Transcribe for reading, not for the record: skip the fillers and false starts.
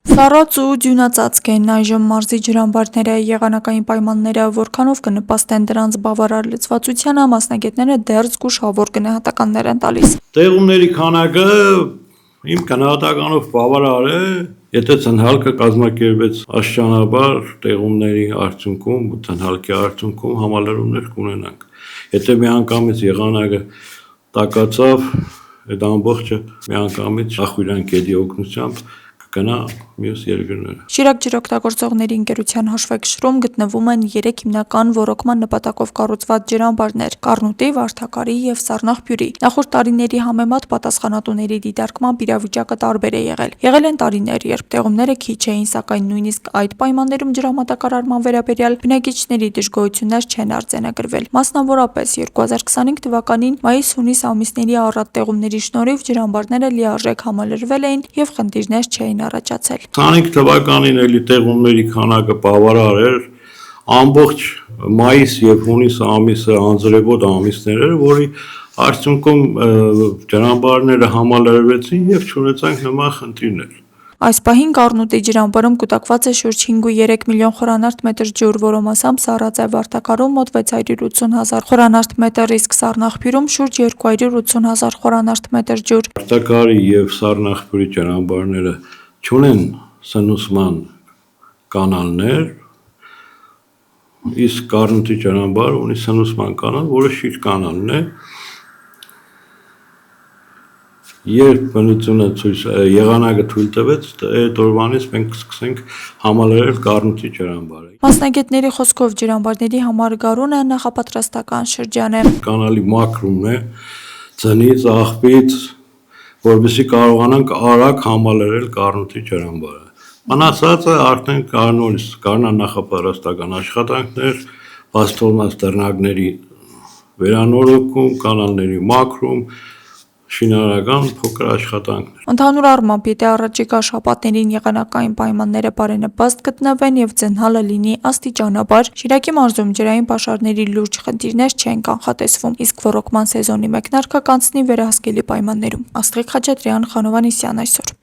Սառած ու ձյունածածկ են այժմ մարզի ջրամբարները, եղանակային պայմանները որքանով կնպաստեն դրանց բավարար լցվածությանը, մասնագետները դեռ զգուշավոր գնահատականներ են տալիս։ Տեղումների քանակը իմ գնահատականով բավարար է, եթե ցնցալքը կազմակերպվեց աստիճանաբար տեղումների արդյունքում, ցնցալքի արդյունքում համալրումներ կունենանք։ Եթե միանգամից եղանակը տաքացավ, այդ ամբողջը միանգամից ախորժան կետի օգնությամբ կգնա մյուս երկրները։ Շիրակ ջրօգտագործողների ընկերության հաշվեկշռում գտնվում են 3 հիմնական ոռոգման նպատակով կառուցված ջրամբարներ՝ Կառնուտի, Վարդակարի և Սառնախբյուրի։ Նախորդ տարիների համեմատ պատասխանատուների դիտարկմամբ իրավիճակը տարբեր է եղել։ Եղել են տարիներ, երբ տեղումները քիչ էին, սակայն նույնիսկ այդ պայմաններում ջրամատակարարման վերաբերյալ բնակիչների դժգոհություններ չեն արձանագրվել։ Մասնավորապես 2025 թվականին մայիս-հունիս ամիսների առատ տեղումների շնորհիվ ջրամբարները լիարժեք համալրվել էին և խնդիրներ չէին առաջացել։ 25 թվականին էլի տեղումների քանակը բավարար էր, ամբողջ մայիս և հունիս ամիսը անձրևոտ ամիսներ էր, որի արդյունքում ջրամբարները համալրվեցին և չունեցանք նման խնդիրներ։ Այս պահին Կառնուտի ջրամբարում կուտակված է շուրջ 5,3 միլիոն խորանարդ մետր ջուր, որը մասամբ սառած է, Վարդակարում մոտ 680 հազար խորանարդ մետր, իսկ Սառնախբյուրում շուրջ 280 հազար խորանարդ մետր ջուր։ Վարդակարի և Սառնախբյուրի ջրամբարները չունեն սնուցման կանալներ, իսկ Կառնուտի ջրամբարը ունի սնուցման կանալ, որը շիճ կանալն է։ Երբ բնությունը եղանակը թույլ տվեց, այդ օրվանից մենք սկսենք համալրել Կառնուտի ջրամբարը։ Մասնագետների խոսքով ջրամբարների համար գարունը նախապատրաստական շրջան է։ Կանալի մաքրումն է ձնից, աղբից, որպեսզի կարողանանք արագ համալրել Կառնուտի ջրամբարը։ Մնացածը արդեն նախապատրաստական աշխատանքներ, բաց թողնած դռնակների վերանորոգում, կանալների մաքրում, շինարարական փոքր աշխատանքներ։ Ընդհանուր առմամբ, եթե առաջիկա շաբաթներին եղանակային պայմանները բարենպաստ գտնվեն և ձնհալը լինի աստիճանաբար, Շիրակի մարզում ջրային պաշարների լուրջ խնդիրներ չեն կանխատեսվում, իսկ ոռոգման սեզոնի մեկնարկը կանցնի վերահսկելի պայմաններում։ Աստղիկ Խաչատրյան, Խանով Անիսյան այսօր։